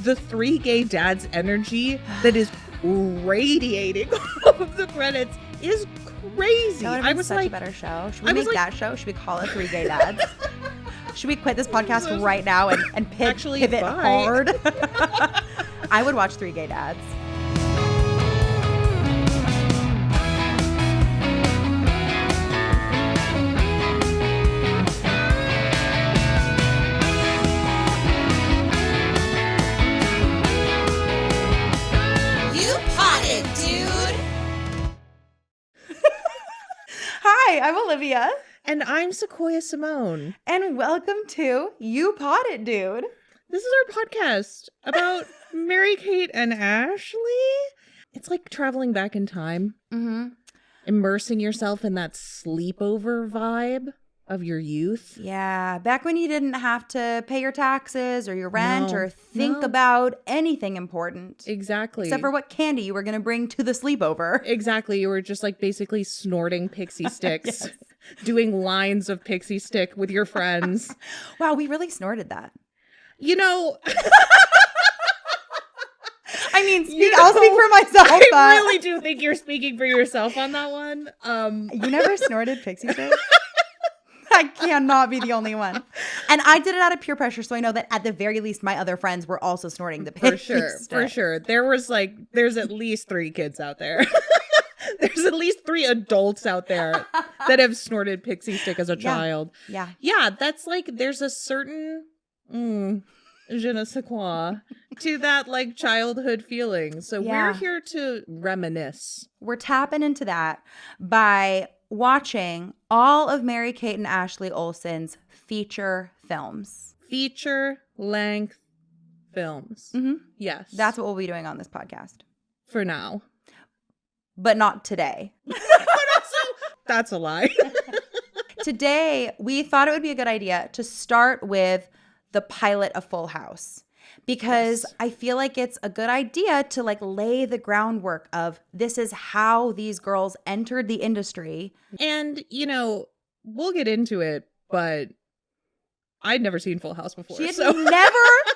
the three gay dads energy that is radiating off of the credits is crazy. That would have been such a better show. Should we make that show? Should we call it Three Gay Dads? Should we quit this podcast right now and pivot hard? I would watch Three Gay Dads. Hi, I'm Olivia. And I'm Sequoia Simone. And welcome to You Pod It, Dude. This is our podcast about Mary-Kate and Ashley. It's like traveling back in time. Mm-hmm. Immersing yourself in that sleepover vibe of your youth. Yeah, back when you didn't have to pay your taxes or your rent or think about anything important. Exactly. Except for what candy you were going to bring to the sleepover. Exactly. You were just like basically snorting pixie sticks, Yes. doing lines of pixie stick with your friends. Wow, we really snorted that. You know... I mean, I'll speak for myself. I really do think you're speaking for yourself on that one. You never snorted pixie sticks? I cannot be the only one. And I did it out of peer pressure, so I know that at the very least, my other friends were also snorting the pixie stick. For sure. There's at least 3 kids out there. There's at least 3 adults out there that have snorted pixie stick as a child. Yeah. Yeah, that's like, there's a certain je ne sais quoi to that like childhood feeling. So we're here to reminisce. We're tapping into that by watching all of Mary-Kate and Ashley Olsen's feature films. Feature-length films. Mm-hmm. Yes. That's what we'll be doing on this podcast. For now. But not today. That's a lie. Today, we thought it would be a good idea to start with the pilot of Full House. Because I feel like it's a good idea to like lay the groundwork of this is how these girls entered the industry. And, you know, we'll get into it, but I'd never seen Full House before. She had never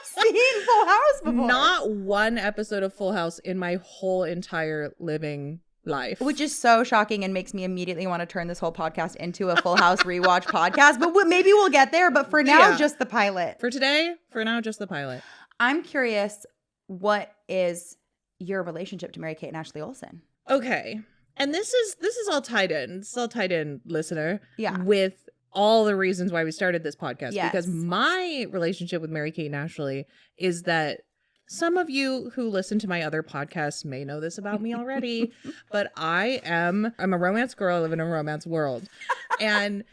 seen Full House before. Not one episode of Full House in my whole entire living life. Which is so shocking and makes me immediately want to turn this whole podcast into a Full House rewatch podcast. But maybe we'll get there. But for now, just the pilot. For now, just the pilot. I'm curious, what is your relationship to Mary-Kate and Ashley Olsen? Okay. And this is all tied in. This is all tied in, listener. Yeah. With all the reasons why we started this podcast. Yes. Because my relationship with Mary-Kate and Ashley is that some of you who listen to my other podcasts may know this about me already, but I'm a romance girl. I live in a romance world. And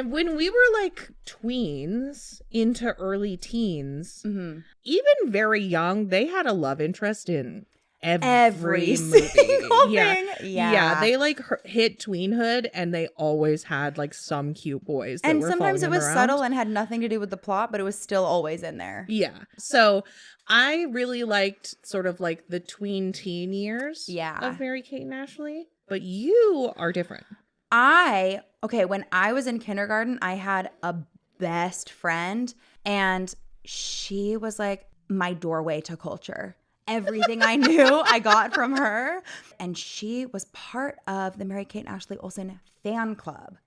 when we were like tweens into early teens, even very young, they had a love interest in every movie. Single thing. Yeah. They like hit tweenhood and they always had like some cute boys. That and were sometimes it was around. subtle and had nothing to do with the plot, but it was still always in there. Yeah. So I really liked sort of like the tween teen years of Mary-Kate and Ashley, but you are different. When I was in kindergarten, I had a best friend and she was like my doorway to culture. Everything I knew, I got from her. And she was part of the Mary-Kate and Ashley Olsen fan club.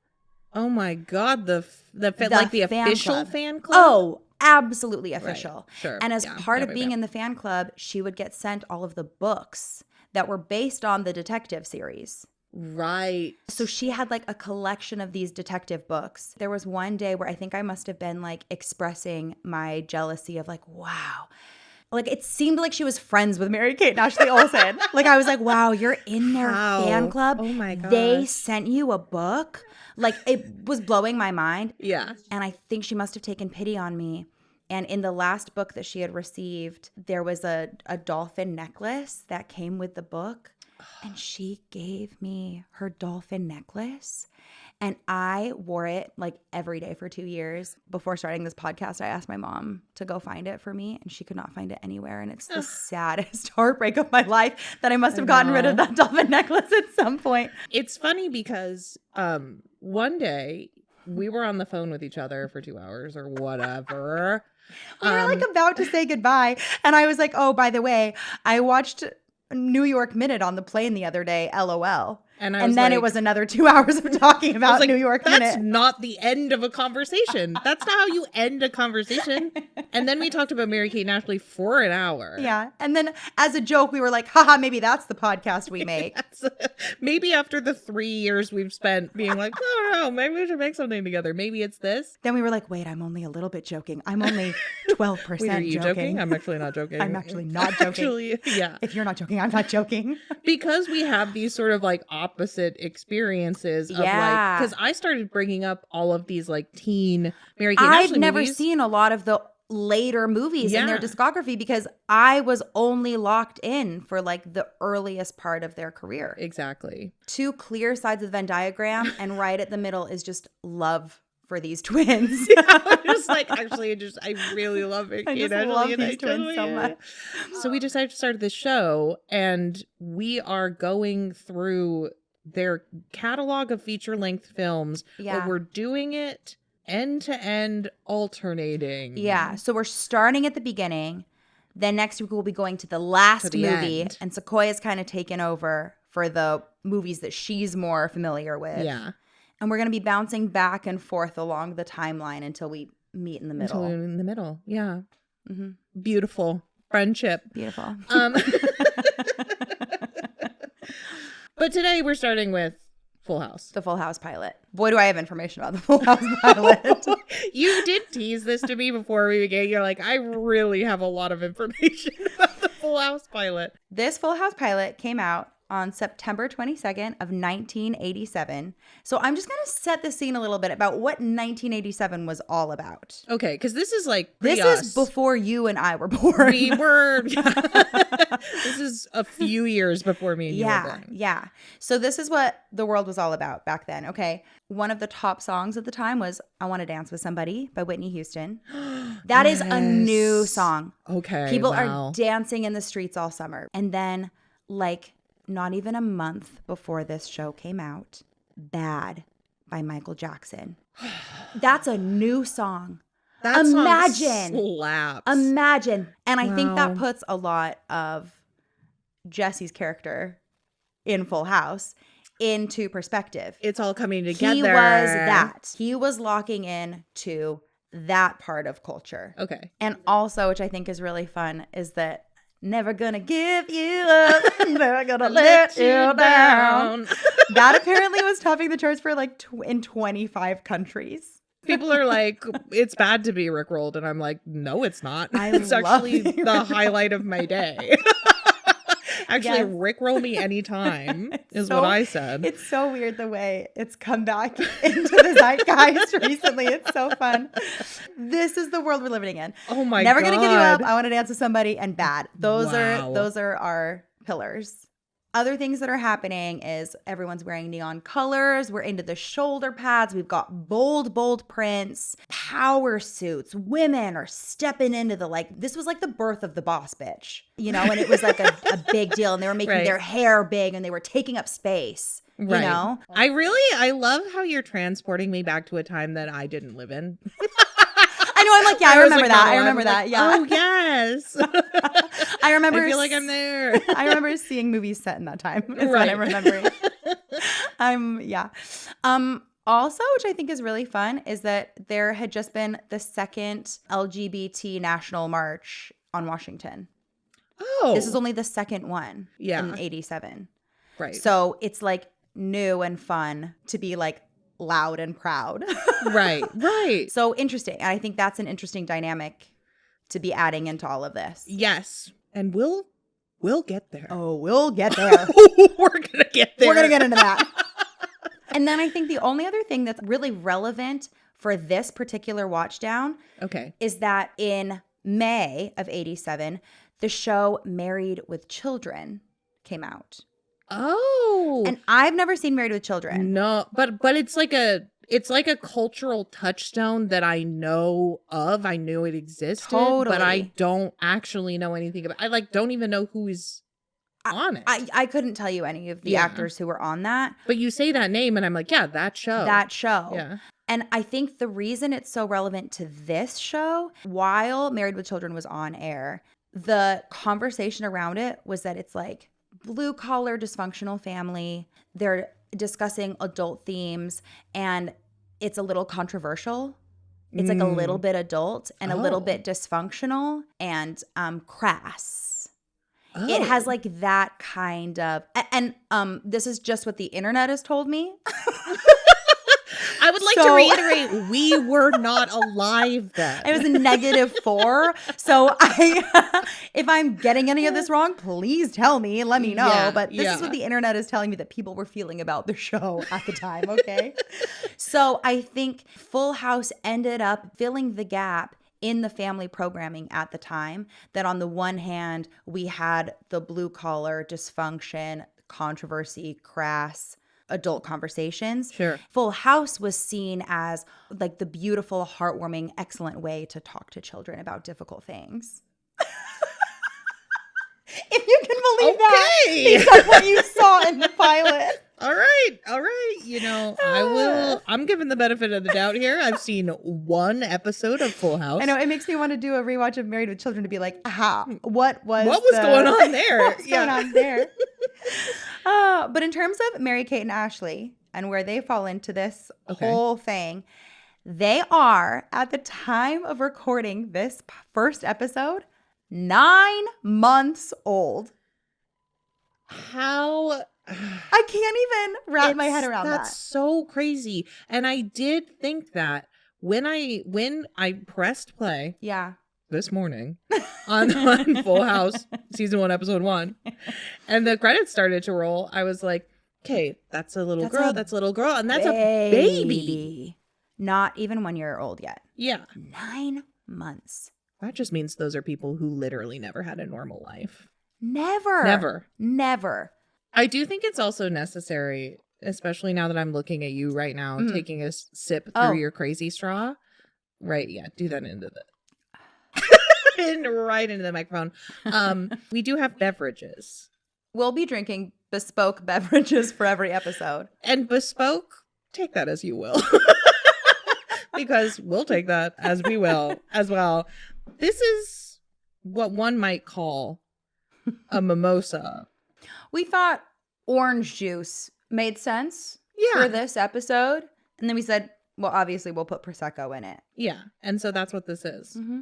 Oh my God, the official fan club? Oh, absolutely official. Right. Sure. And as part of being in the fan club, she would get sent all of the books that were based on the detective series. Right. So she had like a collection of these detective books. There was one day where I think I must have been like expressing my jealousy of like, wow. Like it seemed like she was friends with Mary-Kate and Ashley Olsen. Like I was like, wow, you're in their fan club. Oh my gosh. They sent you a book. Like it was blowing my mind. Yeah. And I think she must have taken pity on me. And in the last book that she had received, there was a dolphin necklace that came with the book. And she gave me her dolphin necklace. And I wore it like every day for 2 years. Before starting this podcast, I asked my mom to go find it for me, and she could not find it anywhere. And it's the saddest heartbreak of my life that I must have gotten rid of that dolphin necklace at some point. It's funny because one day we were on the phone with each other for 2 hours or whatever. We were like about to say goodbye. And I was like, oh, by the way, I watched New York Minute on the plane the other day, LOL. And then like, it was another 2 hours of talking about like, New York That's Minute. not the end of a conversation. That's not how you end a conversation. And then we talked about Mary-Kate and Ashley for an hour. Yeah. And then as a joke, we were like, haha, maybe that's the podcast we make. Maybe after the 3 years we've spent being like, I don't know, maybe we should make something together. Maybe it's this. Then we were like, wait, I'm only a little bit joking. I'm only 12% Wait, are you joking? I'm actually not joking. I'm actually not joking. Actually, yeah. If you're not joking, I'm not joking. Because we have these sort of like opposite experiences of like, because I started bringing up all of these like teen Mary-Kate and Ashley I've never movies. seen a lot of the later movies in their discography because I was only locked in for like the earliest part of their career. Exactly. 2 clear sides of the Venn diagram, and right at the middle is just love for these twins. I'm just like, actually, I really love it. I just love these twins so much. So we decided to start this show, and we are going through their catalog of feature-length films, but we're doing it end-to-end alternating. Yeah, so we're starting at the beginning. Then next week we'll be going to the last movie, end. and Sequoia's kind of taken over for the movies that she's more familiar with. Yeah. And we're going to be bouncing back and forth along the timeline until we meet in the middle. Until we're in the middle, yeah. Mm-hmm. Beautiful. Friendship. Beautiful. But today we're starting with Full House. The Full House pilot. Boy, do I have information about the Full House pilot. You did tease this to me before we began. You're like, I really have a lot of information about the Full House pilot. This Full House pilot came out on September 22nd of 1987. So I'm just going to set the scene a little bit about what 1987 was all about. Okay, because this is like this is before you and I were born. We were. This is a few years before me and you were born. Yeah. So this is what the world was all about back then. Okay. One of the top songs at the time was I Want to Dance with Somebody by Whitney Houston. That is a new song. Okay. People are dancing in the streets all summer. And then like not even a month before this show came out, Bad by Michael Jackson. That's a new song. That Imagine. Song slaps. Imagine. And I think that puts a lot of Jesse's character in Full House into perspective. It's all coming together. He was that. He was locking in to that part of culture. Okay. And also, which I think is really fun, is that never gonna give you up, never gonna let you down. That apparently was topping the charts for like in 25 countries. People are like, it's bad to be Rickrolled. And I'm like, no, it's not. I It's love actually being the highlight of my day. Actually, Yes. Rickroll me anytime is what I said. It's so weird the way it's come back into the zeitgeist recently. It's so fun. This is the world we're living in. Oh my Never God. gonna give you up. I Want to Dance with Somebody and Bad. Those Wow. are our pillars. Other things that are happening is everyone's wearing neon colors. We're into the shoulder pads. We've got bold prints, power suits. Women are stepping into this was like the birth of the boss bitch, and it was like a big deal. And they were making their hair big and they were taking up space, you know? I love how you're transporting me back to a time that I didn't live in. I know. I'm like, yeah, I remember that. I remember that. Yeah. Oh, yes. I remember. I feel like I'm there. I remember seeing movies set in that time. Is what I'm remembering. Yeah. Also, which I think is really fun, is that there had just been the second LGBT national march on Washington. Oh. This is only the second one. Yeah. In 87. Right. So it's like new and fun to be like loud and proud. Right. So interesting. And I think that's an interesting dynamic to be adding into all of this. Yes. And we'll get there. Oh, we'll get there. We're going to get there. We're going to get into that. And then I think the only other thing that's really relevant for this particular watch down is that in May of 87, the show Married with Children came out. Oh. And I've never seen Married with Children. No, but it's like a cultural touchstone that I know of. I knew it existed, but I don't actually know anything about. I don't even know who is on it. I couldn't tell you any of the actors who were on that. But you say that name and I'm like, yeah, that show. That show. Yeah. And I think the reason it's so relevant to this show, while Married with Children was on air, the conversation around it was that it's like blue collar dysfunctional family. They're discussing adult themes and it's a little controversial. It's like a little bit adult and a little bit dysfunctional and crass. Oh. It has like that kind of, and this is just what the internet has told me. I would like to reiterate, we were not alive then. It was a -4. So if I'm getting any of this wrong, please tell me and let me know. Yeah, but this is what the internet is telling me that people were feeling about the show at the time, okay? So I think Full House ended up filling the gap in the family programming at the time, that on the one hand, we had the blue collar dysfunction, controversy, crass adult conversations. Sure. Full House was seen as like the beautiful, heartwarming, excellent way to talk to children about difficult things. If you can believe that, based on what you saw in the pilot. All right. You know, I'm giving the benefit of the doubt here. I've seen one episode of Full House. I know, it makes me want to do a rewatch of Married with Children to be like, aha, what was going on there? What's going on there? But in terms of Mary, Kate, and Ashley and where they fall into this whole thing, they are, at the time of recording this first episode, 9 months old. How? I can't even wrap my head around that. That's so crazy. And I did think that when I pressed play this morning on Full House season 1 episode 1 and the credits started to roll, I was like, okay, that's a little girl, that's a little girl, and that's a baby. Not even 1 year old yet. Yeah. 9 months. That just means those are people who literally never had a normal life. Never. I do think it's also necessary, especially now that I'm looking at you right now, taking a sip through your crazy straw. Right, yeah, do that into right into the microphone. We do have beverages. We'll be drinking bespoke beverages for every episode. And bespoke, take that as you will. Because we'll take that as we will as well. This is what one might call a mimosa. We thought orange juice made sense for this episode. And then we said, well, obviously we'll put Prosecco in it. Yeah. And so that's what this is. Mm-hmm.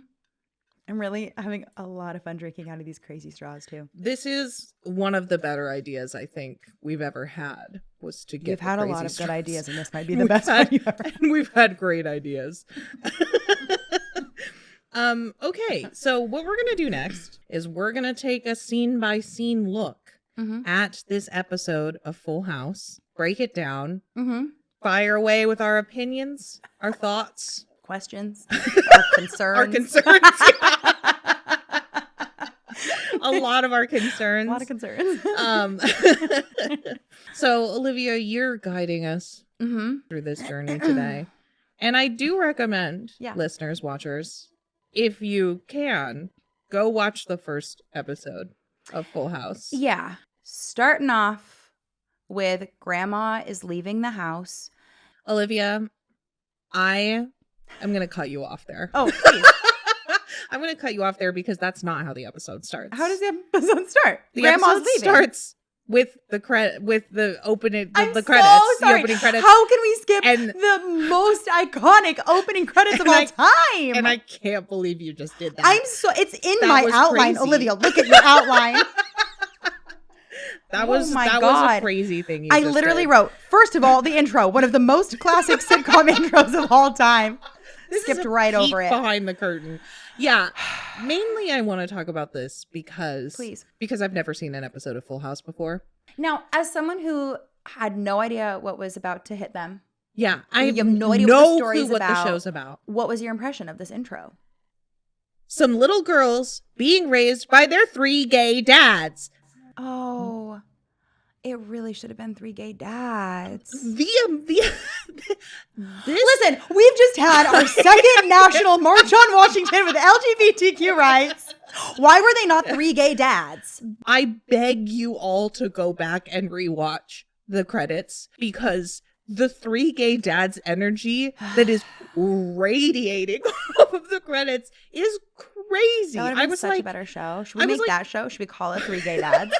I'm really having a lot of fun drinking out of these crazy straws too. This is one of the better ideas I think we've ever had, was to get. You've had a lot of straws. good ideas, and this might be the best one you've ever had. And we've had great ideas. Okay, so what we're gonna do next is we're gonna take a scene by scene look at this episode of Full House, break it down, fire away with our opinions, our thoughts, questions, our concerns. Our concerns. A lot of our concerns. A lot of concerns. So, Olivia, you're guiding us through this journey today. And I do recommend listeners, watchers, if you can, go watch the first episode of Full House. Yeah. Starting off with Grandma is leaving the house. Olivia, I am going to cut you off there. Oh, please. I'm going to cut you off there because that's not how the episode starts. How does the episode start? The Grandma's episode leaving. starts with the opening, the credits, so sorry. the opening credits. How can we skip the most iconic opening credits of all time? And I can't believe you just did that. It's in my outline, crazy. Olivia. Look at your outline. That was a crazy thing. I literally wrote, first of all, the intro, one of the most classic sitcom intros of all time. Skipped right over it. Behind the curtain. Yeah. Mainly I want to talk about this because I've never seen an episode of Full House before. Now, as someone who had no idea what was about to hit them. Yeah. I have no idea what the story's what about. the show's about. What was your impression of this intro? Some little girls being raised by their 3 gay dads. Oh, it really should have been 3 gay dads. Listen, we've just had our second national march on Washington with LGBTQ rights. Why were they not 3 gay dads? I beg you all to go back and rewatch the credits because the three gay dads energy that is radiating off of the credits is crazy. That would have I been was such a like, better show. Should I we was make like- that show? Should we call it Three Gay Dads?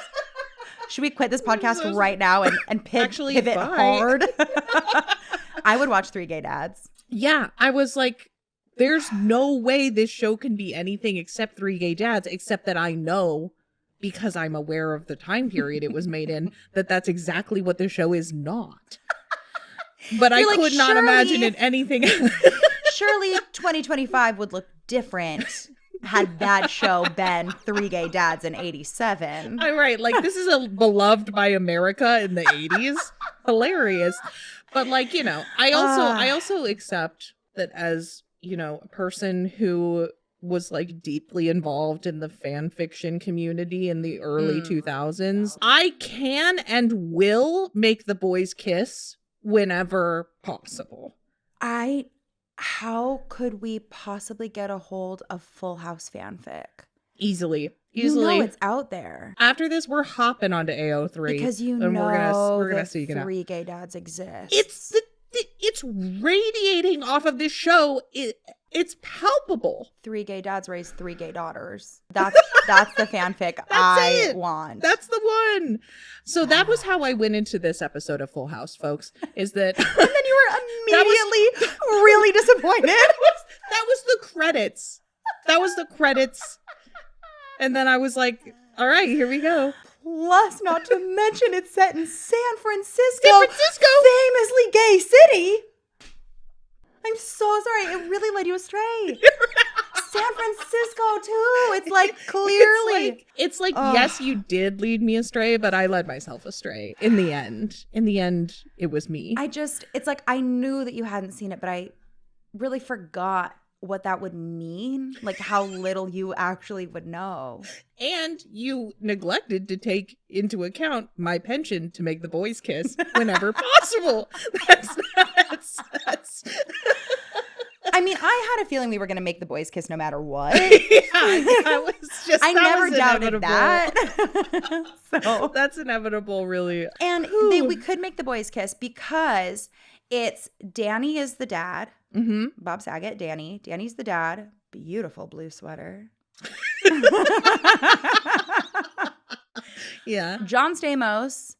Should we quit this podcast So- right now and Actually, pivot bye. hard? I would watch Three Gay Dads. yeah, I was like, there's no way this show can be anything except three gay dads, except that I know, because I'm aware of the time period it was made in, that that's exactly what the show is not. But I You're like, could not imagine surely- it anything. Surely 2025 would look different had that show been Three Gay Dads in 87. I'm right. Like, this is a beloved by America in the 80s. Hilarious. But like, you know, I also accept that as, you know, a person who was like deeply involved in the fan fiction community in the early 2000s, I can and will make the boys kiss whenever possible. How could we possibly get a hold of Full House fanfic? Easily. You know it's out there. After this, we're hopping onto AO3 Because you and know we're gonna that seek it out. Three Gay Dads exist. It's radiating off of this show. It's palpable. Three Gay Dads raise three gay daughters. That's the fanfic I want. That's the one. So that was how I went into this episode of Full House, folks. Is that And then you were immediately really disappointed. that was the credits. That was the credits. And then I was like, all right, here we go. Plus, not to mention, it's set in San Francisco. San Francisco! Famously gay city. I'm so sorry. It really led you astray. San Francisco, too. It's like clearly. It's like yes, you did lead me astray, but I led myself astray in the end. In the end, it was me. It's like I knew that you hadn't seen it, but I really forgot what that would mean, like how little you actually would know. And you neglected to take into account my pension to make the boys kiss whenever possible. That's I mean, I had a feeling we were going to make the boys kiss no matter what. that was just I that never was doubted inevitable. that. So That's inevitable, really. And we could make the boys kiss because it's Danny is the dad. Mm-hmm. Bob Saget, Danny's the dad. Beautiful blue sweater. Yeah. John Stamos,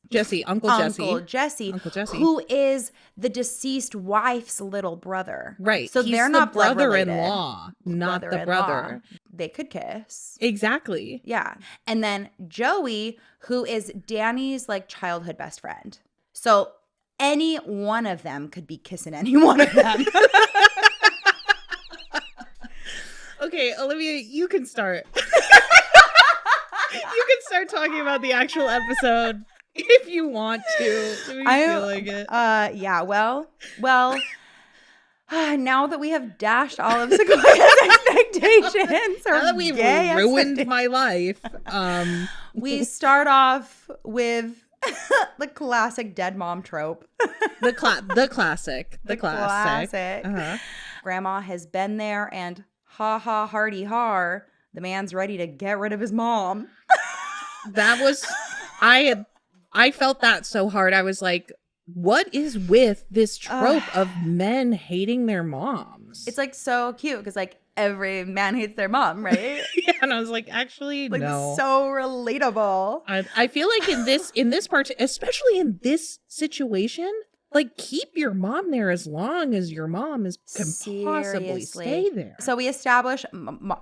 Uncle Jesse, who is the deceased wife's little brother. Right. So He's they're not the blood brother-in-law, related. not the Brother-in-law. brother. They could kiss. Exactly. Yeah. And then Joey, who is Danny's like childhood best friend. So any one of them could be kissing any one of them. Okay, Olivia, you can start. You can start talking about the actual episode if you want to. If you feel like it. Yeah, well, now that we have dashed all of Sequoia's expectations, Now that we've ruined my life, we start off with the classic dead mom trope. the classic. Uh-huh. Grandma has been there and ha ha hardy har. The man's ready to get rid of his mom. That was, I felt that so hard. I was like, what is with this trope of men hating their moms? It's like so cute because like every man hates their mom, right? Yeah, and I was like, actually, Like no. so relatable. I feel like in this part, especially in this situation, like keep your mom there as long as your mom can possibly Seriously. stay there. So we establish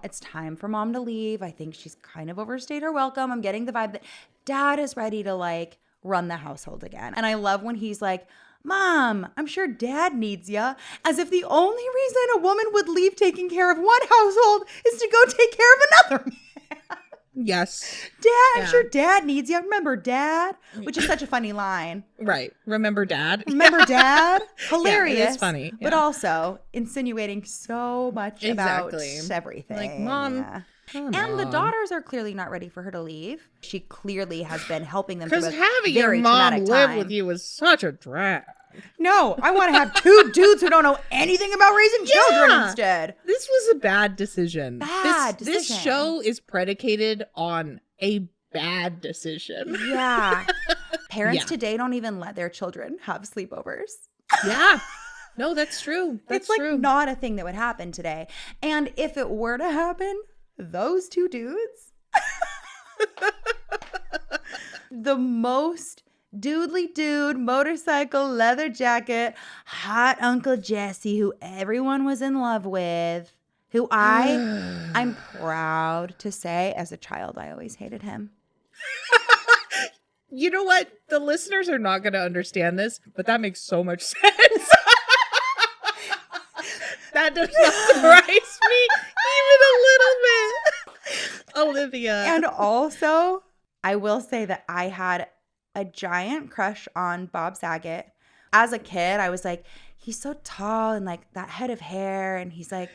it's time for mom to leave. I think she's kind of overstayed her welcome. I'm getting the vibe that dad is ready to like run the household again. And I love when he's like, Mom, I'm sure dad needs ya. As if the only reason a woman would leave taking care of one household is to go take care of another man. Yes. Dad, I'm sure dad needs you. Remember dad? Which is such a funny line. Right. Remember dad? Remember dad? Hilarious. Yeah, it is funny. But Yeah. also insinuating so much Exactly. about everything. Like, Mom, Yeah. come And the on. daughters are clearly not ready for her to leave. She clearly has been helping them Because through a having your very mom traumatic live time. with you is such a drag. No, I want to have two dudes who don't know anything about raising children Yeah. instead. This was a bad decision. Bad This decision. show is predicated on a bad decision. Yeah. Parents Yeah. today don't even let their children have sleepovers. Yeah. No, that's true. That's It's like true. not a thing that would happen today. And if it were to happen, those two dudes, the most doodly dude, motorcycle, leather jacket, hot Uncle Jesse, who everyone was in love with, who I'm proud to say as a child, I always hated him. You know what? The listeners are not going to understand this, but that makes so much sense. That does not surprise me even a little bit. Olivia. And also, I will say that I had a giant crush on Bob Saget. As a kid, I was like, he's so tall and like that head of hair. And he's like,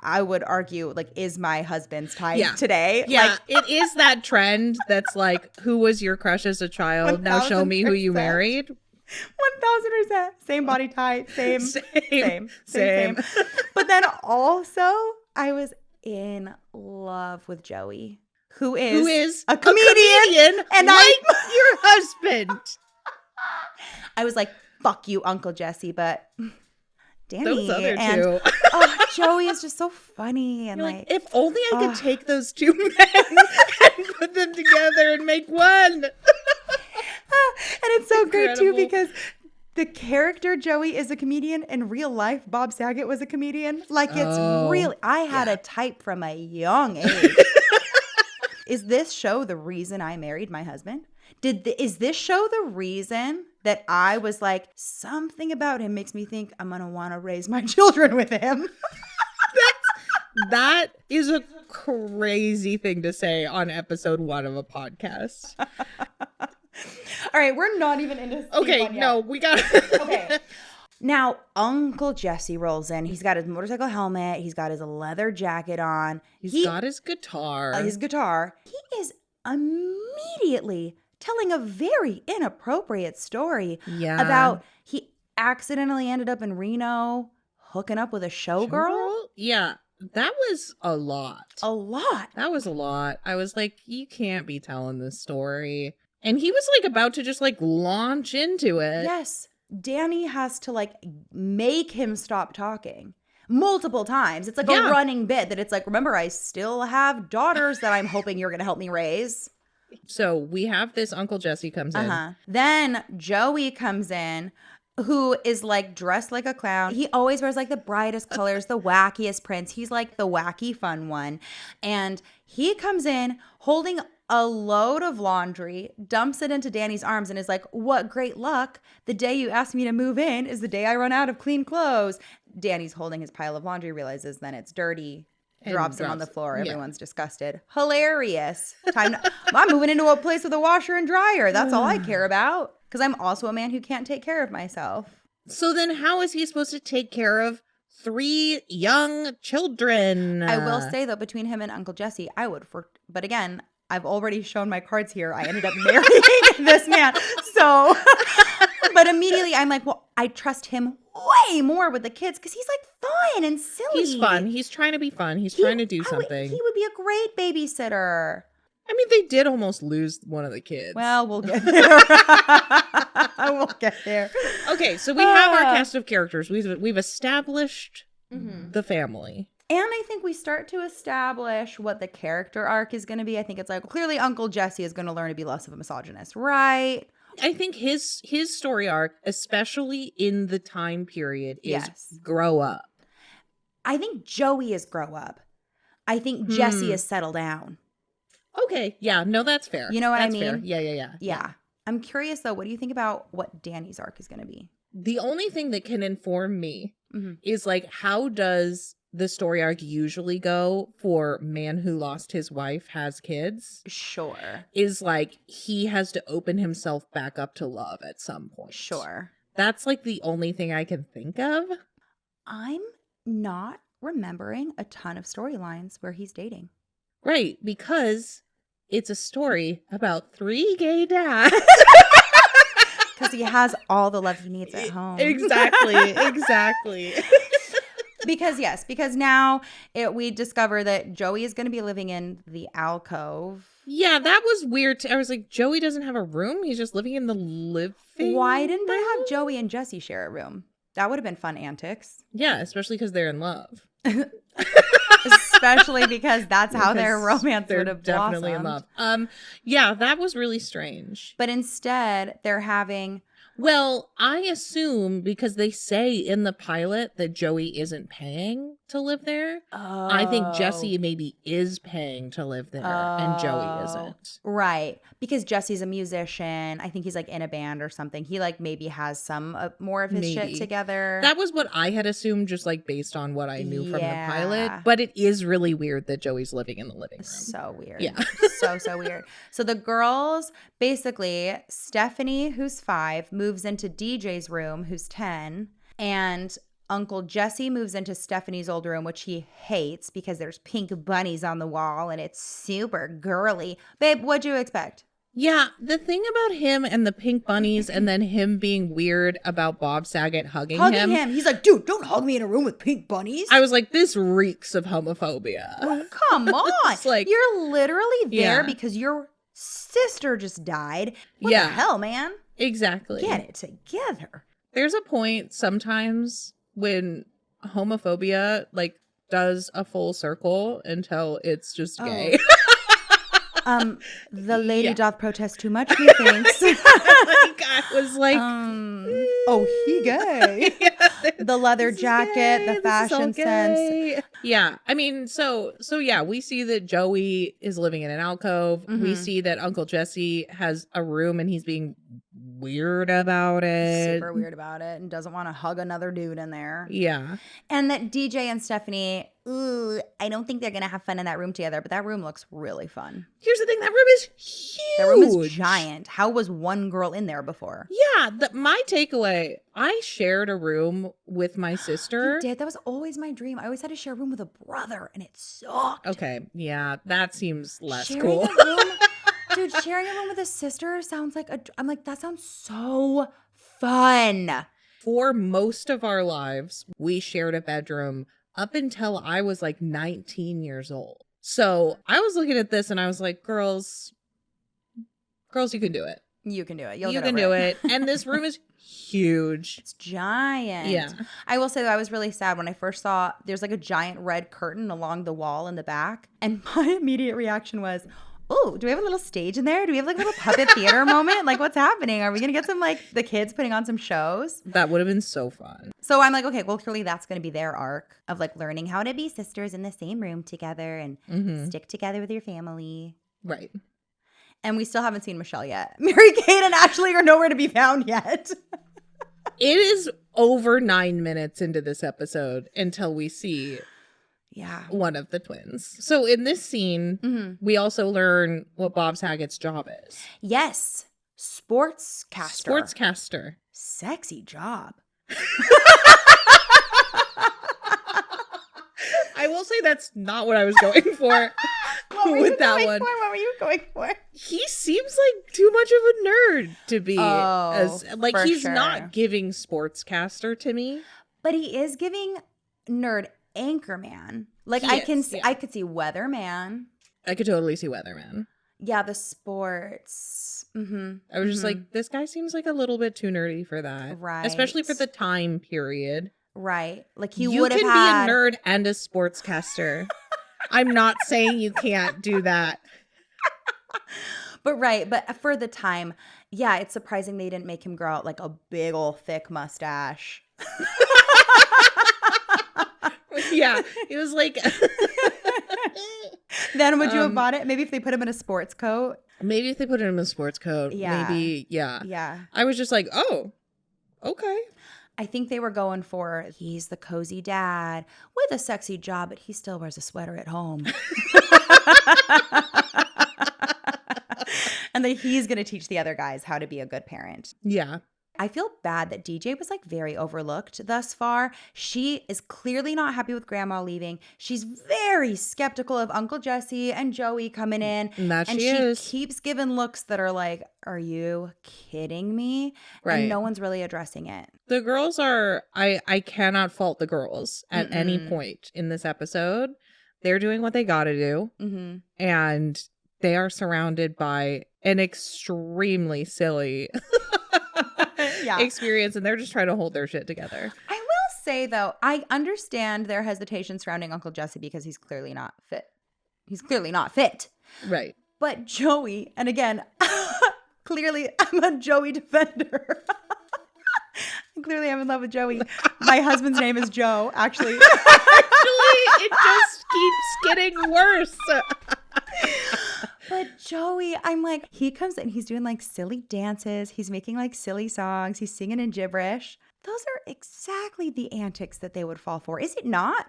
I would argue, like, is my husband's type today. Yeah, Like, it is that trend that's like, who was your crush as a child? Now show me who you 1000%. married. 1000%. Same body type. Same. Same. But then also, I was in love with Joey, who is a comedian and like your husband. I was like, fuck you, Uncle Jesse, but Danny Those other and two. Joey is just so funny and You're like if only I could take those two men and put them together and make one. and it's so great too Incredible. because the character Joey is a comedian. In real life, Bob Saget was a comedian. Like it's really, I had a type from a young age. Is this show the reason I married my husband? Is this show the reason that I was like, something about him makes me think I'm going to want to raise my children with him? That is a crazy thing to say on episode 1 of a podcast. All right, we're not even into season Okay, 1 yet. no, we got Okay. Now, Uncle Jesse rolls in. He's got his motorcycle helmet. He's got his leather jacket on. He's got his guitar. His guitar. He is immediately telling a very inappropriate story about he accidentally ended up in Reno hooking up with a showgirl. Yeah, that was a lot. A lot. That was a lot. I was like, you can't be telling this story. And he was like about to just like launch into it. Yes. Danny has to like make him stop talking multiple times. It's like a running bit that it's like, remember, I still have daughters that I'm hoping you're going to help me raise. So we have this Uncle Jesse comes in. Then Joey comes in, who is like dressed like a clown. He always wears like the brightest colors, the wackiest prints. He's like the wacky fun one. And he comes in holding a load of laundry, dumps it into Danny's arms and is like, what great luck. The day you asked me to move in is the day I run out of clean clothes. Danny's holding his pile of laundry, realizes then it's dirty. Drops him on the floor. Everyone's disgusted. Hilarious. I'm moving into a place with a washer and dryer. That's all I care about. Because I'm also a man who can't take care of myself. So then how is he supposed to take care of 3 young children? I will say, though, between him and Uncle Jesse, I would. But again, I've already shown my cards here. I ended up marrying this man. So, but immediately I'm like, well, I trust him way more with the kids because he's like fun and silly. He's fun. He's trying to be fun. He's trying to do something. He would be a great babysitter. I mean, they did almost lose one of the kids. Well, we'll get there. We'll get there. Okay, so we have our cast of characters. We've established the family. And I think we start to establish what the character arc is going to be. I think it's like, clearly Uncle Jesse is going to learn to be less of a misogynist, right? I think his story arc, especially in the time period, is grow up. I think Joey is grow up. I think Jesse is settle down. Okay. Yeah. No, that's fair. You know what that's I mean? Fair. Yeah. I'm curious, though. What do you think about what Danny's arc is going to be? The only thing that can inform me is like, how does the story arc usually go for man who lost his wife, has kids? Sure. Is like he has to open himself back up to love at some point. Sure. That's like the only thing I can think of. I'm not remembering a ton of storylines where he's dating. Right, because it's a story about 3 gay dads. Because he has all the love he needs at home. Exactly. because now we discover that Joey is going to be living in the alcove. Yeah, that was weird. I was like, Joey doesn't have a room? He's just living in the living Why didn't they room? have Joey and Jesse share a room? That would have been fun antics. Yeah, especially because they're in love. Especially because that's how their romance would have blossomed. Definitely in love. Yeah, that was really strange. But instead, they're having... Well, I assume because they say in the pilot that Joey isn't paying to live there. Oh. I think Jesse maybe is paying to live there and Joey isn't. Right. Because Jesse's a musician. I think he's like in a band or something. He like maybe has some more of his shit together. That was what I had assumed just like based on what I knew from the pilot. But it is really weird that Joey's living in the living room. So weird. Yeah. So weird. So the girls, basically, Stephanie, who's 5, moves into DJ's room, who's 10. And Uncle Jesse moves into Stephanie's old room, which he hates because there's pink bunnies on the wall and it's super girly. Babe, what'd you expect? Yeah, the thing about him and the pink bunnies and then him being weird about Bob Saget hugging him. He's like, dude, don't hug me in a room with pink bunnies. I was like, this reeks of homophobia. Oh, come on. It's like, you're literally there because your sister just died. What the hell, man? Exactly. Get it together. There's a point sometimes when homophobia like does a full circle until it's just gay. The lady doth protest too much, methinks. Like, I was like, he gay. The leather jacket, the fashion sense. Yeah, I mean, so yeah, we see that Joey is living in an alcove. Mm-hmm. We see that Uncle Jesse has a room and he's being weird about it. Super weird about it and doesn't want to hug another dude in there. Yeah. And that DJ and Stephanie, I don't think they're going to have fun in that room together, but that room looks really fun. Here's the thing, that room is huge. That room is giant. How was one girl in there before? Yeah, my takeaway, I shared a room with my sister. You did? That was always my dream. I always had to share a room with a brother and it sucked. Okay, yeah, that seems less sharing cool. A room, dude, sharing a room with a sister sounds like I'm like, that sounds so fun. For most of our lives, we shared a bedroom up until I was like 19 years old. So I was looking at this and I was like, girls, you can do it. You can do it. You can do it. And this room is huge. It's giant. Yeah. I will say that I was really sad when I first saw there's like a giant red curtain along the wall in the back. And my immediate reaction was, oh, do we have a little stage in there? Do we have like a little puppet theater moment? Like, what's happening? Are we going to get some like the kids putting on some shows? That would have been so fun. So I'm like, okay, well, clearly that's going to be their arc of like learning how to be sisters in the same room together and stick together with your family. Right. And we still haven't seen Michelle yet. Mary-Kate and Ashley are nowhere to be found yet. It is over 9 minutes into this episode until we see one of the twins. So in this scene, we also learn what Bob Saget's job is. Yes. Sportscaster. Sportscaster. Sexy job. I will say that's not what I was going for with that one. What were you going for? He seems like too much of a nerd to be he's not giving sportscaster to me. But he is giving nerd anchorman. Like I could see weatherman. I could totally see weatherman. Yeah, the sports. I was just like, this guy seems like a little bit too nerdy for that. Right. Especially for the time period. Right. Like you would have had... be a nerd and a sportscaster. I'm not saying you can't do that. But for the time, yeah, it's surprising they didn't make him grow out like a big old thick mustache. Yeah, it was like... Then would you have bought it? Maybe if they put him in a sports coat? Maybe if they put him in a sports coat. Yeah. Maybe, yeah. Yeah. I was just like, oh, okay. I think they were going for, he's the cozy dad with a sexy job, but he still wears a sweater at home. And then he's going to teach the other guys how to be a good parent. Yeah. I feel bad that DJ was like very overlooked thus far. She is clearly not happy with grandma leaving. She's very skeptical of Uncle Jesse and Joey coming in. And that And she she is. keeps giving looks that are like, are you kidding me? Right. And no one's really addressing it. The girls are, I cannot fault the girls at any point in this episode. They're doing what they got to do. Mm-hmm. And they are surrounded by an extremely silly experience. And they're just trying to hold their shit together. I will say, though, I understand their hesitation surrounding Uncle Jesse because he's clearly not fit. He's clearly not fit. Right. But Joey, and again, clearly I'm a Joey defender. Clearly I'm in love with Joey. My husband's name is Joe, actually. Actually, it just keeps getting worse. But Joey, I'm like, he comes in, he's doing like silly dances. He's making like silly songs. He's singing in gibberish. Those are exactly the antics that they would fall for. Is it not?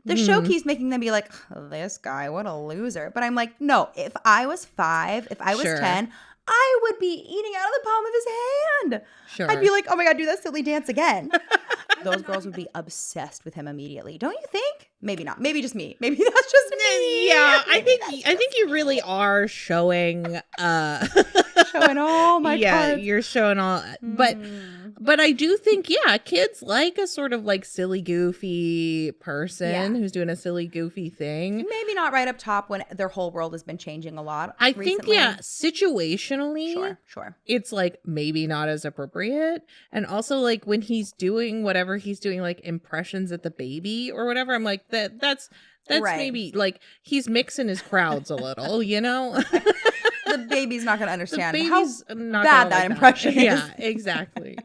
The show keeps making them be like, oh, this guy, what a loser. But I'm like, no, if I was 5, if I was 10, I would be eating out of the palm of his hand. Sure. I'd be like, oh my God, do that silly dance again. Those girls would be obsessed with him immediately. Don't you think? Maybe not. Maybe just me. Maybe that's just me. Yeah, I think you really are showing showing all my parts. You're showing all but I do think kids like a sort of like silly goofy person who's doing a silly goofy thing. Maybe not right up top when their whole world has been changing a lot. I think situationally Sure. it's like maybe not as appropriate. And also like when he's doing whatever he's doing, like impressions at the baby or whatever, I'm like that's right. Maybe like he's mixing his crowds a little, you know? The baby's not going to understand how bad that impression is. Yeah, exactly.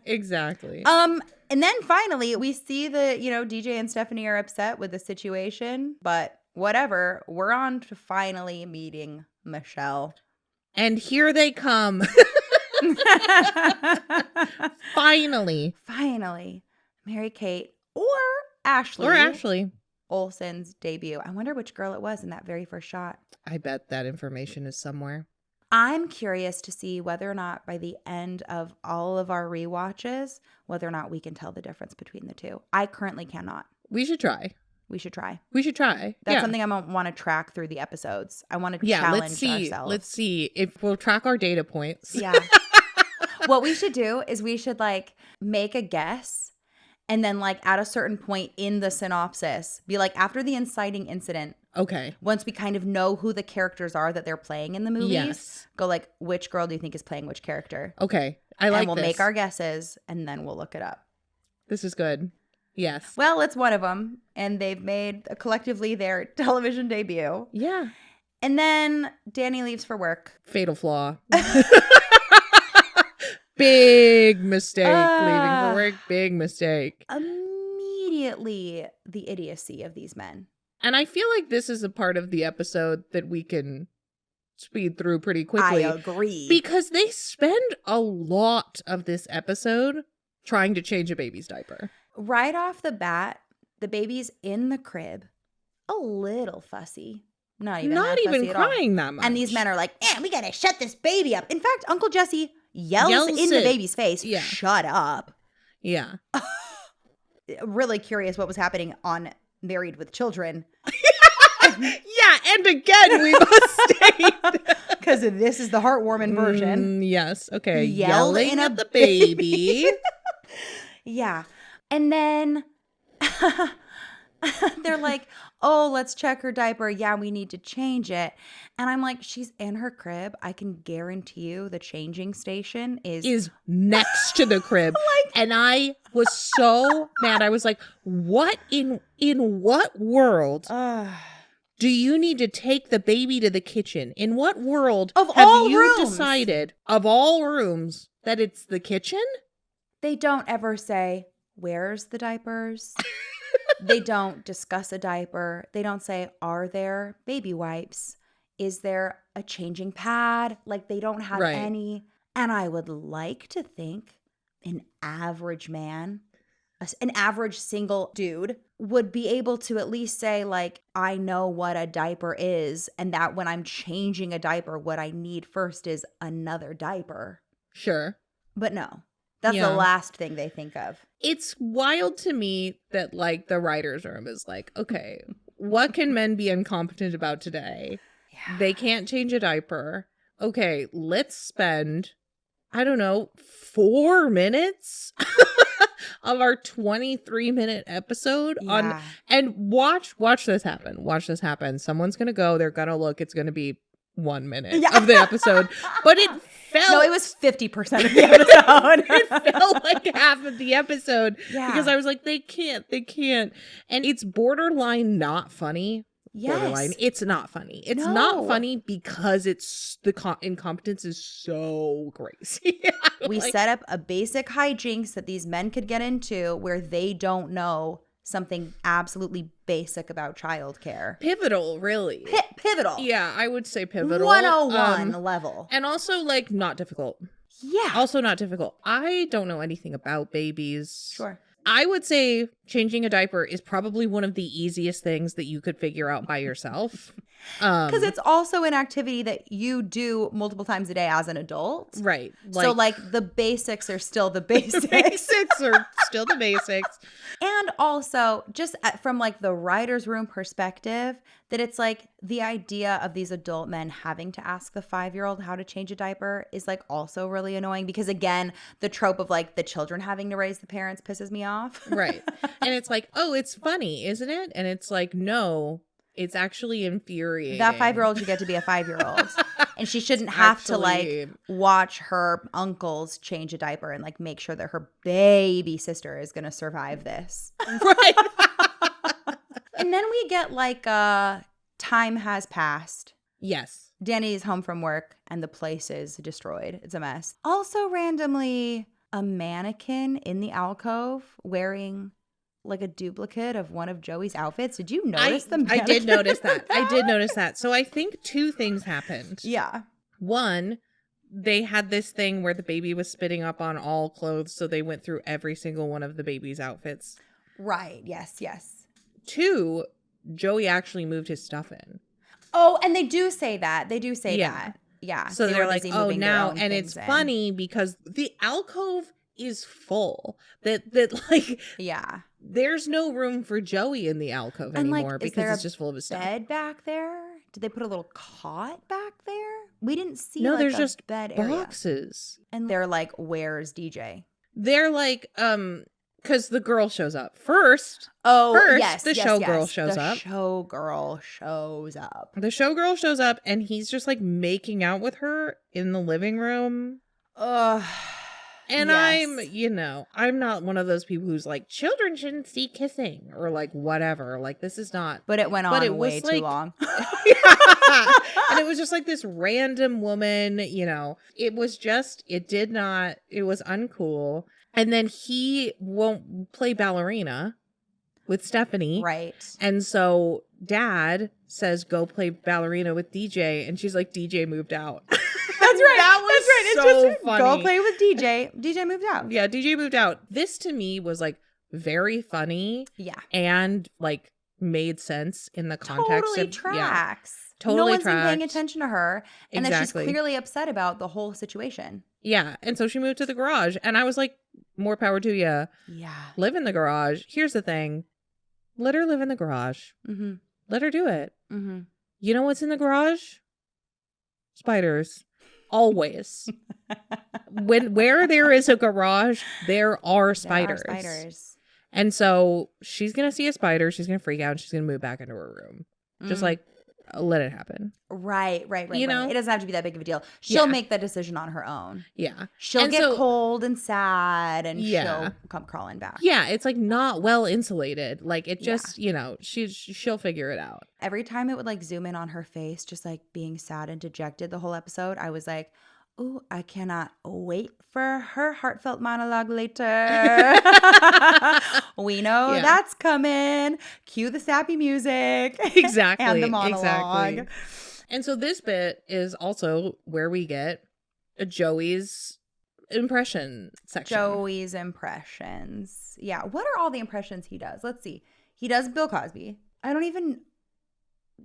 And then finally we see that, DJ and Stephanie are upset with the situation, but whatever. We're on to finally meeting Michelle. And here they come. Finally. Mary-Kate or Ashley. Olsen's debut. I wonder which girl it was in that very first shot. I bet that information is somewhere. I'm curious to see whether or not by the end of all of our rewatches, whether or not we can tell the difference between the two. I currently cannot. We should try. That's something I want to track through the episodes. I want to challenge ourselves. Let's see if we'll track our data points. Yeah. What we should do is we should like make a guess. And then like at a certain point in the synopsis, be like after the inciting incident. Okay. Once we kind of know who the characters are that they're playing in the movies, go like, which girl do you think is playing which character? Okay. I like this. And we'll make our guesses and then we'll look it up. This is good. Yes. Well, it's one of them. And they've made collectively their television debut. Yeah. And then Danny leaves for work. Fatal flaw. Big mistake leaving for work. Big mistake. Immediately the idiocy of these men. And I feel like this is a part of the episode that we can speed through pretty quickly. I agree. Because they spend a lot of this episode trying to change a baby's diaper. Right off the bat, the baby's in the crib, a little fussy. Not even crying that much. And these men are like, we gotta shut this baby up. In fact, Uncle Jesse yells in the baby's face, shut up. Yeah. Really curious what was happening on Married with Children. Yeah, and again, we must state. Because this is the heartwarming version. Yes, okay. Yelling at the baby. Yeah. And then they're like, oh, let's check her diaper. Yeah, we need to change it. And I'm like, she's in her crib. I can guarantee you the changing station is next to the crib. And I was so mad. I was like, what in what world do you need to take the baby to the kitchen? In what world have you decided of all rooms that it's the kitchen? They don't ever say, where's the diapers? They don't discuss a diaper. They don't say, are there baby wipes? Is there a changing pad? Like they don't have any. And I would like to think an average man, an average single dude would be able to at least say like, I know what a diaper is. And that when I'm changing a diaper, what I need first is another diaper. Sure. But no. That's Yeah. the last thing they think of. It's wild to me that like the writer's room is like, okay, what can men be incompetent about today? Yeah. They can't change a diaper. Okay, let's spend, I don't know, 4 minutes of our 23-minute episode on, Yeah. and watch this happen. Watch this happen. Someone's going to go, they're going to look, it's going to be 1 minute Yeah. of the episode, but it felt. No, it was 50% of the episode. It felt like half of the episode Yeah. because I was like, they can't. And it's borderline not funny. Yes. Borderline. It's not funny. It's No. not funny because it's the incompetence is so crazy. We Like, set up a basic hijinks that these men could get into where they don't know something absolutely basic about childcare. pivotal, really. Pivotal. Yeah, I would say pivotal. 101 level. And also like not difficult. Yeah. Also not difficult. I don't know anything about babies. Sure. I would say changing a diaper is probably one of the easiest things that you could figure out by yourself. Because it's also an activity that you do multiple times a day as an adult. Right. So like the basics are still the basics. the basics are still the basics. And also just from like the writer's room perspective, that it's like the idea of these adult men having to ask the 5-year-old how to change a diaper is like also really annoying because again, the trope of like the children having to raise the parents pisses me off. Right. And it's like, oh, it's funny, isn't it? And it's like, no, it's actually infuriating. That 5-year-old should get to be a 5-year-old. And she shouldn't have to like watch her uncles change a diaper and like make sure that her baby sister is going to survive this. Right. And then we get like time has passed. Yes. Danny is home from work and the place is destroyed. It's a mess. Also randomly a mannequin in the alcove wearing like a duplicate of one of Joey's outfits. Did you notice the mannequin? I did notice that. I did notice that. So I think 2 things happened. Yeah. One, they had this thing where the baby was spitting up on all clothes, so they went through every single one of the baby's outfits. Right. Yes. 2, Joey actually moved his stuff in. Oh, and they do say that. They do say Yeah. that. Yeah. So they they're were like, busy oh, moving their now, own and things it's in. funny because the alcove is full. That like, Yeah. there's no room for Joey in the alcove And, like, anymore is because there it's a just full of his stuff. Bed back there? Did they put a little cot back there? We didn't see No, like there's a just bed area. boxes. And they're like, where's DJ? They're like, because the girl shows up first. Oh, First, yes. the showgirl shows up. The showgirl shows up. The showgirl shows up and he's just like making out with her in the living room. Ugh. And Yes. I'm not one of those people who's like, children shouldn't see kissing or like whatever. Like, this is not. But it went on way too long. And it was just like this random woman, it was uncool. And then he won't play ballerina with Stephanie. Right. And so dad says, go play ballerina with DJ. And she's like, DJ moved out. That's right. That was It's so just funny. go play with DJ. DJ moved out. Yeah, DJ moved out. This to me was like very funny Yeah. and like made sense in the context Totally of tracks. Totally no one's been paying tracked. attention to her. And then Exactly. she's clearly upset about the whole situation. Yeah. And so she moved to the garage. And I was like, more power to you. Yeah. Live in the garage. Here's the thing. Let her live in the garage. Mm-hmm. Let her do it. Mm-hmm. You know what's in the garage? Spiders. Always. Where there is a garage, there are spiders. There are spiders. And so she's going to see a spider. She's going to freak out. And she's going to move back into her room. Just like, let it happen. Right. You know? It doesn't have to be that big of a deal. She'll Yeah. make that decision on her own. Yeah. She'll And get so- cold and sad and Yeah. she'll come crawling back. Yeah. It's like not well insulated. Like it just, she'll figure it out. Every time it would like zoom in on her face, just like being sad and dejected the whole episode, I was like, oh, I cannot wait for her heartfelt monologue later. We know Yeah. that's coming. Cue the sappy music. Exactly. And the monologue. Exactly. And so this bit is also where we get Joey's impression section. Joey's impressions. Yeah. What are all the impressions he does? Let's see. He does Bill Cosby. I don't even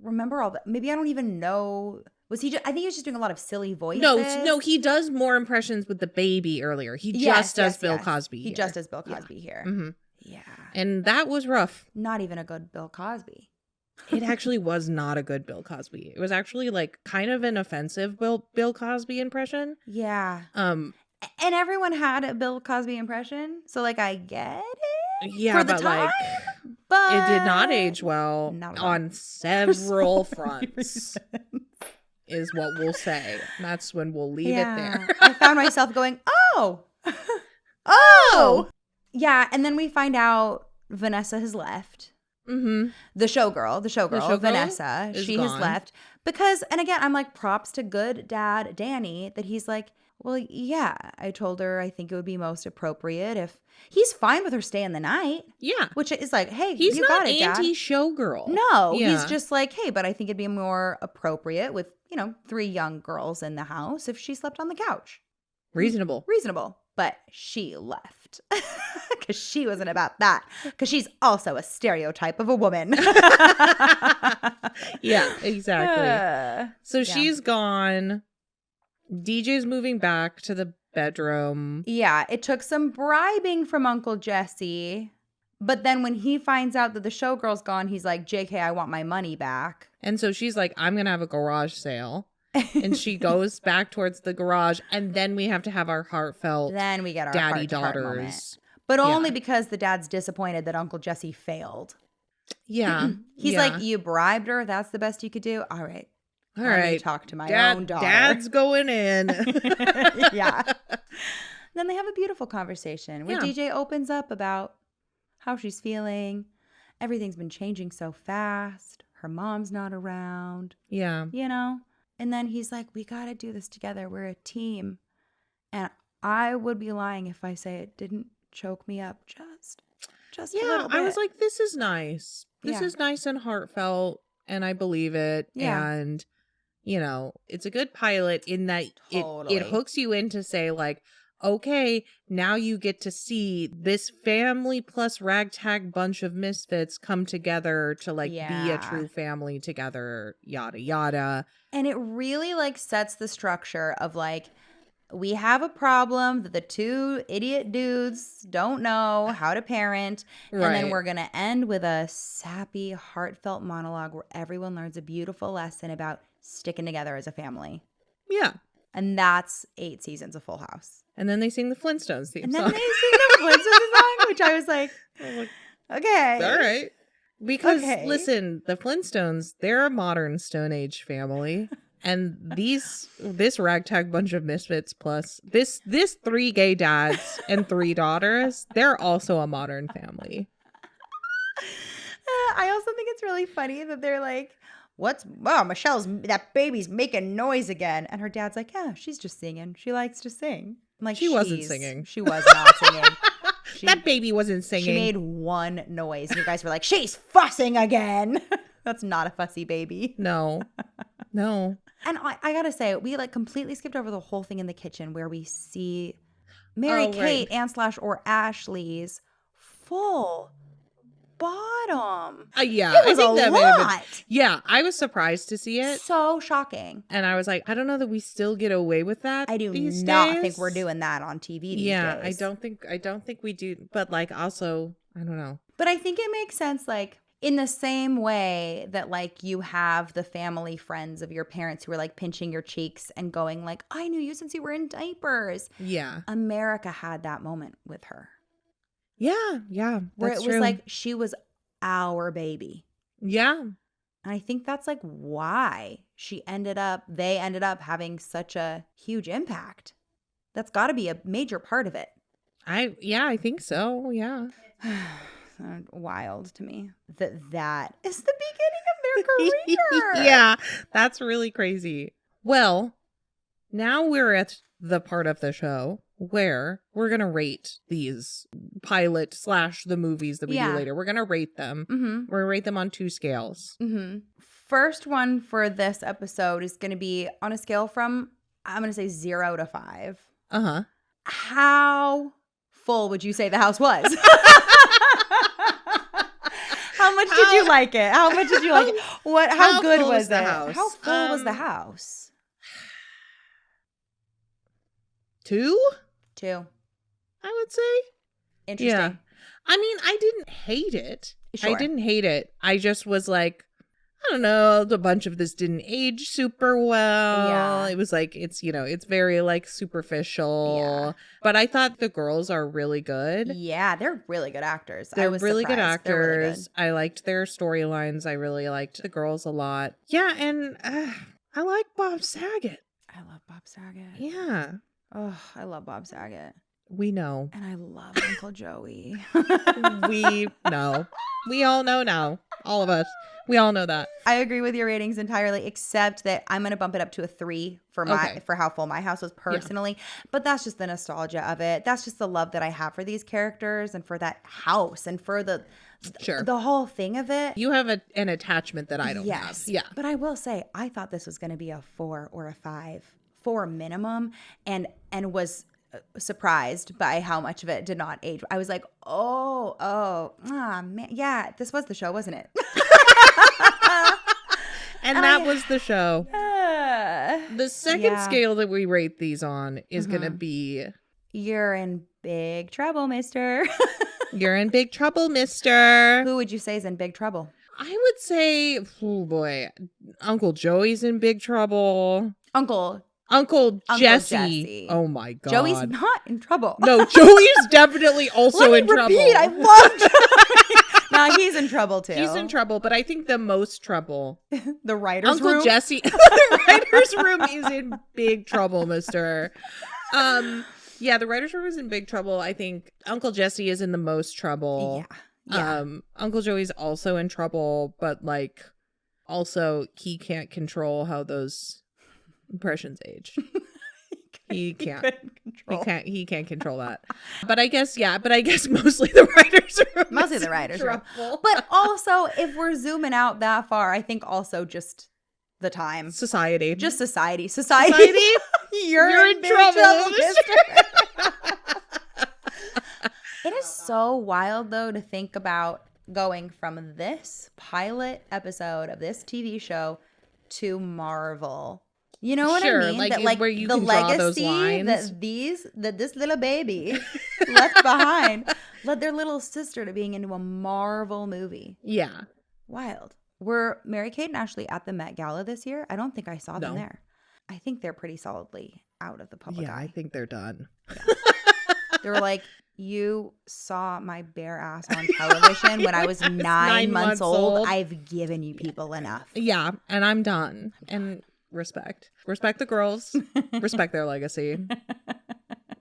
remember all that. Maybe I don't even know. Was he? I think he was just doing a lot of silly voices. No, he does more impressions with the baby earlier. He just does Bill Cosby. He just does Bill Cosby here. Mm-hmm. Yeah. And that was rough. Not even a good Bill Cosby. It actually was not a good Bill Cosby. It was actually like kind of an offensive Bill Cosby impression. Yeah. And everyone had a Bill Cosby impression, so like I get it. Yeah, for the but time, like but it did not age well Not on several so fronts. Is what we'll say. That's when we'll leave it there. I found myself going, oh. Yeah, and then we find out Vanessa has left. Mm-hmm. The showgirl, Vanessa, she has left. Because, and again, I'm like, props to good dad Danny that he's like, well, yeah, I told her I think it would be most appropriate if he's fine with her staying the night. Yeah. Which is like, hey, he's you got it, Dad. He's not anti-showgirl. No, he's just like, hey, but I think it'd be more appropriate with, 3 young girls in the house if she slept on the couch. Reasonable. But she left because she wasn't about that, because she's also a stereotype of a woman. Yeah, exactly. So she's gone. DJ's moving back to the bedroom. Yeah, it took some bribing from Uncle Jesse. But then when he finds out that the showgirl's gone, he's like, JK, I want my money back. And so she's like, I'm going to have a garage sale. And she goes back towards the garage. And then we have to have our heartfelt then we get our daddy heart-to-heart daughters. Moment. But only because the dad's disappointed that Uncle Jesse failed. Yeah. He's like, you bribed her? That's the best you could do? All right. All right. Talk to my own daughter. Dad's going in. Yeah. Then they have a beautiful conversation where DJ opens up about how she's feeling. Everything's been changing so fast. Her mom's not around. Yeah. And then he's like, we got to do this together. We're a team. And I would be lying if I say it didn't choke me up just a little bit. I was like, this is nice. This is nice and heartfelt. And I believe it. Yeah. And, it's a good pilot in that it hooks you in to say like, okay, now you get to see this family plus ragtag bunch of misfits come together to like be a true family together, yada, yada. And it really like sets the structure of like, we have a problem that the 2 idiot dudes don't know how to parent. Right. And then we're going to end with a sappy, heartfelt monologue where everyone learns a beautiful lesson about sticking together as a family. Yeah. And that's 8 seasons of Full House. And then they sing the Flintstones theme song. And then they sing the Flintstones song, which I was like, okay. All right. Because, listen, the Flintstones, they're a modern Stone Age family. And this ragtag bunch of misfits plus this 3 gay dads and 3 daughters, they're also a modern family. I also think it's really funny that they're like, that baby's making noise again. And her dad's like, yeah, she's just singing. She likes to sing. I'm like, she wasn't singing. She was not singing. That baby wasn't singing. She made one noise. And you guys were like, she's fussing again. That's not a fussy baby. No. And I gotta say, we like completely skipped over the whole thing in the kitchen where we see Mary-Kate and/or Ashley's full bottom. Yeah, it was a lot. Yeah, I was surprised to see it. So shocking. And I was like, I don't know that we still get away with that. I do not think we're doing that on TV these days. Yeah, I don't think we do. But like, also, I don't know. But I think it makes sense, like, in the same way that like you have the family friends of your parents who are like pinching your cheeks and going like, I knew you since you were in diapers. Yeah. America had that moment with her. Yeah. Where it was like she was our baby. Yeah. And I think that's like why they ended up having such a huge impact. That's got to be a major part of it. I think so. Yeah. Wild to me that is the beginning of their career. Yeah, that's really crazy. Well, now we're at the part of the show where we're gonna rate these pilot / the movies that we do later. We're gonna rate them. Mm-hmm. We're gonna rate them on 2 scales. Mm-hmm. First one for this episode is gonna be on a scale from, I'm gonna say 0 to 5. How full would you say the house was? How much did you like it? How much did you like it? How good was it? How full was the house? 2, 2. I would say. Interesting. Yeah. I mean, I didn't hate it. Sure. I didn't hate it. I just was like, I don't know, a bunch of this didn't age super well. Yeah. It was like, it's, it's very like superficial. Yeah. But I thought the girls are really good. Yeah, they're really good actors. They're I was really good surprised. They're really actors. I liked their storylines. I really liked the girls a lot. Yeah, and I like Bob Saget. I love Bob Saget. Yeah. Oh, I love Bob Saget. We know. And I love Uncle Joey. We know. We all know now. All of us. We all know that. I agree with your ratings entirely, except that I'm going to bump it up to a 3 for for how full my house was personally. Yeah. But that's just the nostalgia of it. That's just the love that I have for these characters and for that house and for the whole thing of it. You have an attachment that I don't have. Yeah. But I will say, I thought this was going to be a 4 or a 5, 4 minimum, and was surprised by how much of it did not age. I was like, man. Yeah, this was the show, wasn't it? And that was the show. The second scale that we rate these on is going to be... You're in big trouble, mister. You're in big trouble, mister. Who would you say is in big trouble? I would say, oh boy, Uncle Joey's in big trouble. Uncle Jesse. Oh my God. Joey's not in trouble. No, Joey's definitely also in trouble. I love Joey. No, he's in trouble too. He's in trouble, but I think the most trouble. The writer's room? Uncle Jesse. The writer's room is in big trouble, mister. Yeah, the writer's room is in big trouble. I think Uncle Jesse is in the most trouble. Yeah. Uncle Joey's also in trouble, but like also he can't control how those impressions age. He can't. He can't control that. But I guess mostly the writers room. Mostly the writers room. But also, if we're zooming out that far, I think also just the time. Society. Just society. You're in trouble, mister. It is so wild though to think about going from this pilot episode of this TV show to Marvel. You know what I mean? Like where you the can draw those legacy lines. that this little baby left behind led their little sister to being into a Marvel movie. Yeah. Wild. Were Mary-Kate and Ashley at the Met Gala this year? I don't think I saw them there. I think they're pretty solidly out of the public eye. Yeah, I think they're done. Yeah. They were like, you saw my bare ass on television when I was 9 months old. I've given you people enough. Yeah, and I'm done. And respect the girls, respect their legacy.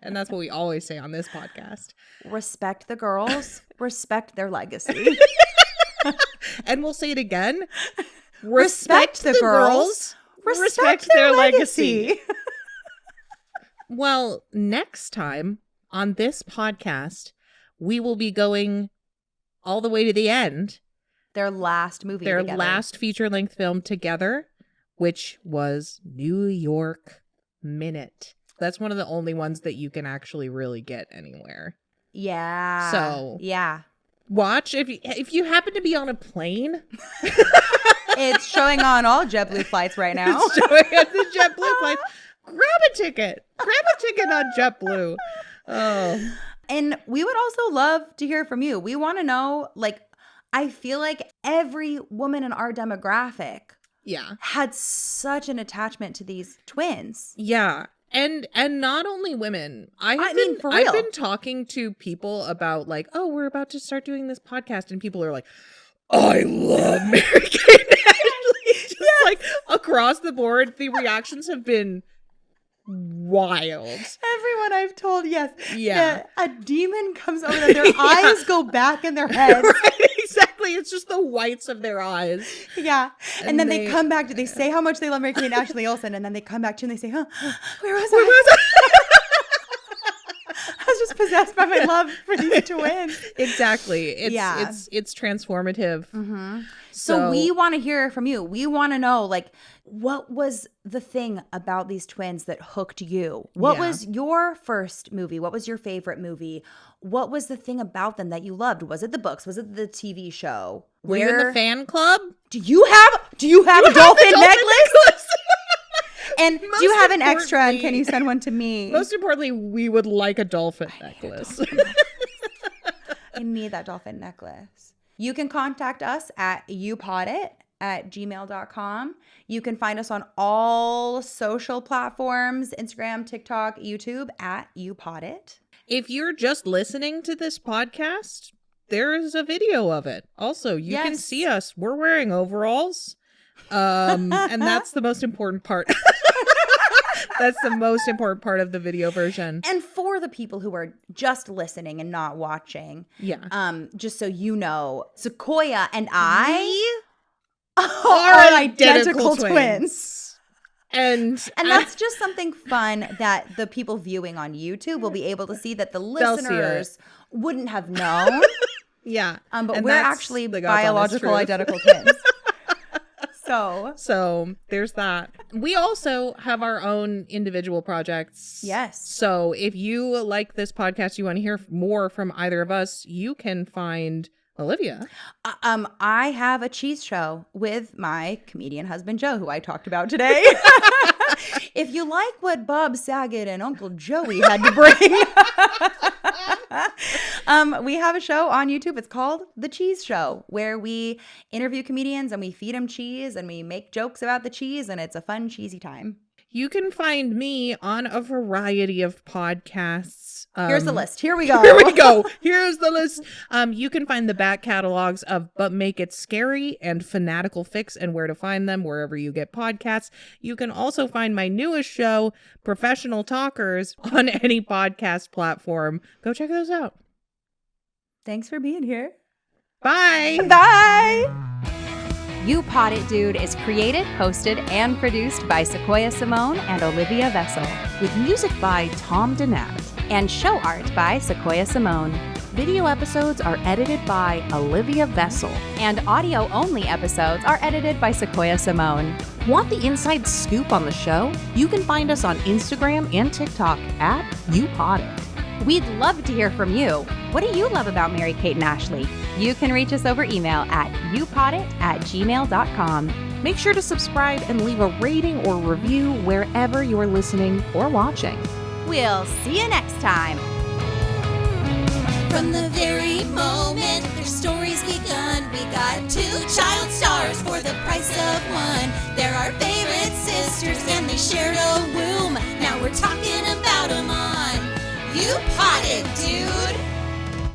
And that's what we always say on this podcast. Respect the girls, respect their legacy. And we'll say it again. Respect the girls, respect their legacy. Well, next time on this podcast, we will be going all the way to the end. Their last movie together. Their last feature-length film together, which was New York Minute. That's one of the only ones that you can actually really get anywhere. Yeah. So yeah. Watch if you happen to be on a plane. It's showing on all JetBlue flights right now. It's showing on the JetBlue flights. Grab a ticket on JetBlue. Oh. And we would also love to hear from you. We want to know, like, I feel like every woman in our demographic had such an attachment to these twins. Yeah. And not only women. I've been talking to people about like, oh, we're about to start doing this podcast, and people are like, I love Mary-Kate and Ashley. Just like across the board, the reactions have been wild. Everyone I've told, yes. Yeah. A demon comes over them. Their eyes go back in their heads. Right, exactly. It's just the whites of their eyes. Yeah. And then they come back to, they say how much they love Mary-Kate and Ashley Olsen, and then they come back to and they say, huh, where was I? I was just possessed by my love for these twins. Exactly. It's transformative. Mm-hmm. So we want to hear from you. We want to know, like, what was the thing about these twins that hooked you? What was your first movie? What was your favorite movie? What was the thing about them that you loved? Was it the books? Was it the TV show? Were you in the fan club? Do you have a dolphin necklace? And do you have an extra, and can you send one to me? Most importantly, we would like a dolphin necklace. I need that dolphin necklace. You can contact us at youpodit@gmail.com. You can find us on all social platforms, Instagram, TikTok, YouTube, at youpodit. If you're just listening to this podcast, there is a video of it. Also, you can see us. We're wearing overalls. And that's the most important part. That's the most important part of the video version. And for the people who are just listening and not watching, just so you know, Sequoia and I are identical twins. And that's just something fun that the people viewing on YouTube will be able to see that the listeners wouldn't have known. Yeah. But we're actually biological identical twins. So there's that. We also have our own individual projects. Yes. So if you like this podcast, you want to hear more from either of us, you can find Olivia. I have a cheese show with my comedian husband, Joe, who I talked about today. If you like what Bob Saget and Uncle Joey had to bring, we have a show on YouTube. It's called The Cheese Show, where we interview comedians and we feed them cheese and we make jokes about the cheese, and it's a fun, cheesy time. You can find me on a variety of podcasts. Here's the list. Here we go. Here's the list. You can find the back catalogs of But Make It Scary and Fanatical Fix and where to find them wherever you get podcasts. You can also find my newest show, Professional Talkers, on any podcast platform. Go check those out. Thanks for being here. Bye. Bye. You Pod It Dude is created, hosted, and produced by Sequoia Simone and Olivia Vessel, with music by Tom Donat and show art by Sequoia Simone. Video episodes are edited by Olivia Vessel, and audio-only episodes are edited by Sequoia Simone. Want the inside scoop on the show? You can find us on Instagram and TikTok at You Pod It. We'd love to hear from you. What do you love about Mary-Kate and Ashley? You can reach us over email at youpodit@gmail.com. Make sure to subscribe and leave a rating or review wherever you're listening or watching. We'll see you next time. From the very moment their story's begun, we got 2 child stars for the price of 1. They're our favorite sisters and they shared a womb. Now we're talking about them on You Pod It, Dude.